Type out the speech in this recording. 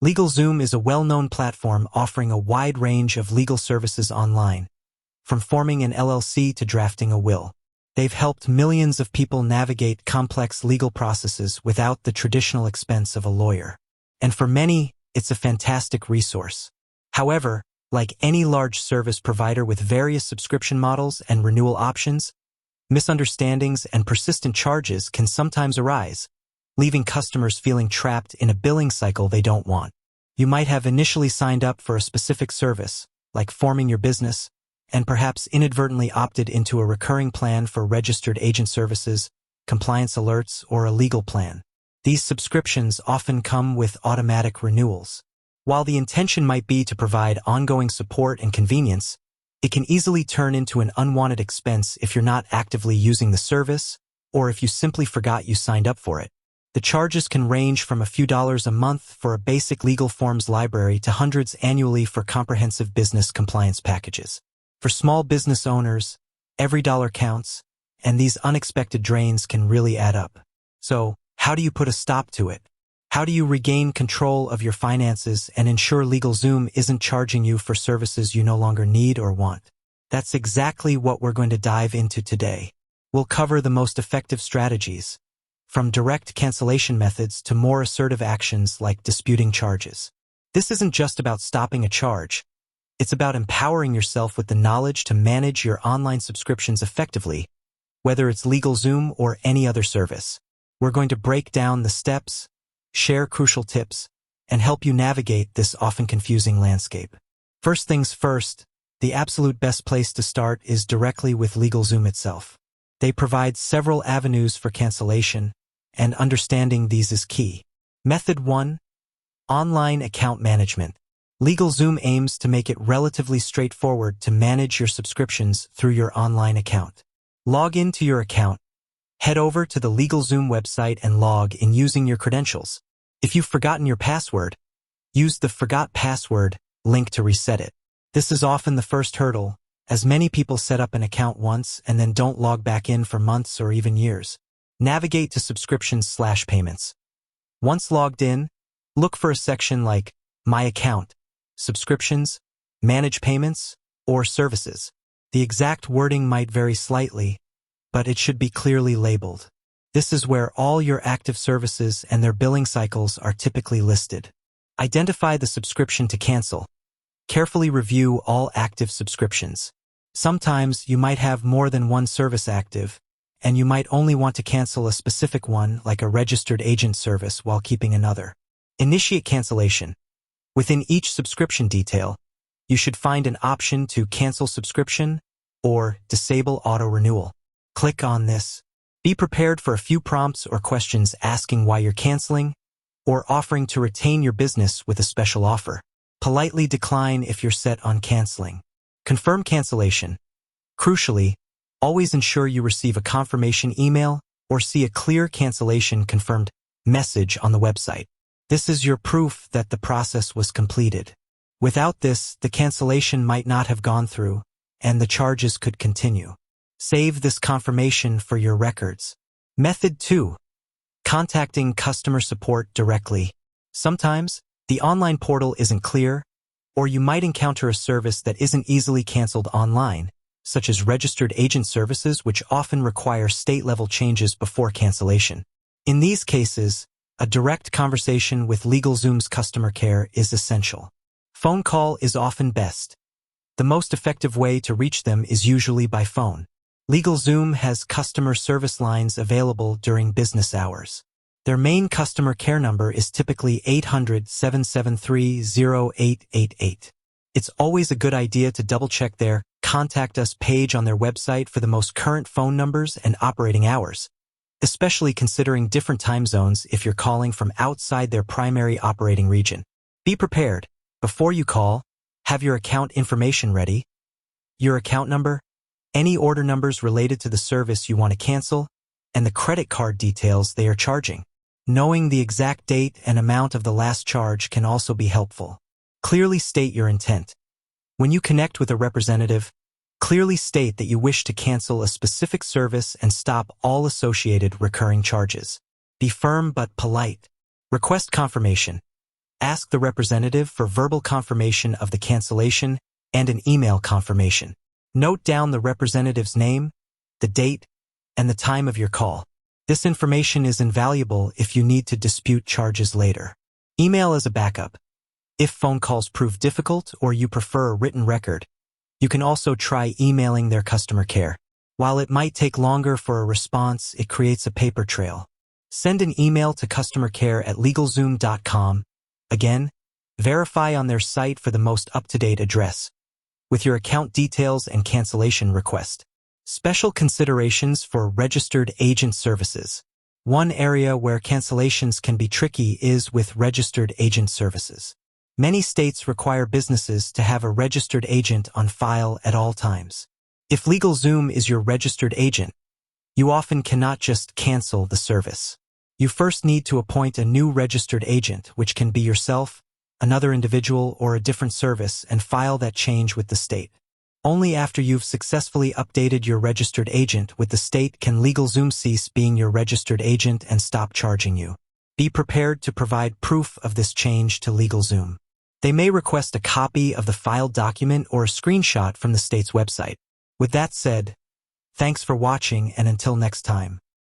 LegalZoom is a well-known platform offering a wide range of legal services online, from forming an LLC to drafting a will. They've helped millions of people navigate complex legal processes without the traditional expense of a lawyer. And for many, it's a fantastic resource. However, like any large service provider with various subscription models and renewal options, misunderstandings and persistent charges can sometimes arise, leaving customers feeling trapped in a billing cycle they don't want. You might have initially signed up for a specific service, like forming your business, and perhaps inadvertently opted into a recurring plan for registered agent services, compliance alerts, or a legal plan. These subscriptions often come with automatic renewals. While the intention might be to provide ongoing support and convenience, it can easily turn into an unwanted expense if you're not actively using the service, or if you simply forgot you signed up for it. The charges can range from a few dollars a month for a basic legal forms library to hundreds annually for comprehensive business compliance packages. For small business owners, every dollar counts, and these unexpected drains can really add up. So, how do you put a stop to it? How do you regain control of your finances and ensure LegalZoom isn't charging you for services you no longer need or want? That's exactly what we're going to dive into today. We'll cover the most effective strategies, from direct cancellation methods to more assertive actions like disputing charges. This isn't just about stopping a charge. It's about empowering yourself with the knowledge to manage your online subscriptions effectively, whether it's LegalZoom or any other service. We're going to break down the steps, share crucial tips, and help you navigate this often confusing landscape. First things first, the absolute best place to start is directly with LegalZoom itself. They provide several avenues for cancellation, and understanding these is key. Method 1. Online account management. LegalZoom aims to make it relatively straightforward to manage your subscriptions through your online account. Log into your account. Head over to the LegalZoom website and log in using your credentials. If you've forgotten your password, use the Forgot Password link to reset it. This is often the first hurdle, as many people set up an account once and then don't log back in for months or even years. Navigate to Subscriptions/Payments. Once logged in, look for a section like My Account, Subscriptions, Manage Payments, or Services. The exact wording might vary slightly, but it should be clearly labeled. This is where all your active services and their billing cycles are typically listed. Identify the subscription to cancel. Carefully review all active subscriptions. Sometimes you might have more than one service active, and you might only want to cancel a specific one like a registered agent service while keeping another. Initiate cancellation. Within each subscription detail, you should find an option to cancel subscription or disable auto-renewal. Click on this. Be prepared for a few prompts or questions asking why you're canceling or offering to retain your business with a special offer. Politely decline if you're set on canceling. Confirm cancellation. Crucially, always ensure you receive a confirmation email or see a clear cancellation confirmed message on the website. This is your proof that the process was completed. Without this, the cancellation might not have gone through, and the charges could continue. Save this confirmation for your records. Method 2. Contacting customer support directly. Sometimes, the online portal isn't clear, or you might encounter a service that isn't easily canceled online, such as registered agent services, which often require state-level changes before cancellation. In these cases, a direct conversation with LegalZoom's customer care is essential. Phone call is often best. The most effective way to reach them is usually by phone. LegalZoom has customer service lines available during business hours. Their main customer care number is typically 800-773-0888. It's always a good idea to double-check their Contact Us page on their website for the most current phone numbers and operating hours, especially considering different time zones if you're calling from outside their primary operating region. Be prepared. Before you call, have your account information ready. Your account number, any order numbers related to the service you want to cancel, and the credit card details they are charging. Knowing the exact date and amount of the last charge can also be helpful. Clearly state your intent. When you connect with a representative, clearly state that you wish to cancel a specific service and stop all associated recurring charges. Be firm but polite. Request confirmation. Ask the representative for verbal confirmation of the cancellation and an email confirmation. Note down the representative's name, the date, and the time of your call. This information is invaluable if you need to dispute charges later. Email as a backup. If phone calls prove difficult or you prefer a written record, you can also try emailing their customer care. While it might take longer for a response, it creates a paper trail. Send an email to customer care at legalzoom.com. Again, verify on their site for the most up-to-date address, with your account details and cancellation request. Special considerations for registered agent services. One area where cancellations can be tricky is with registered agent services. Many states require businesses to have a registered agent on file at all times. If LegalZoom is your registered agent, you often cannot just cancel the service. You first need to appoint a new registered agent, which can be yourself, another individual, or a different service, and file that change with the state. Only after you've successfully updated your registered agent with the state can LegalZoom cease being your registered agent and stop charging you. Be prepared to provide proof of this change to LegalZoom. They may request a copy of the filed document or a screenshot from the state's website. With that said, thanks for watching, and until next time.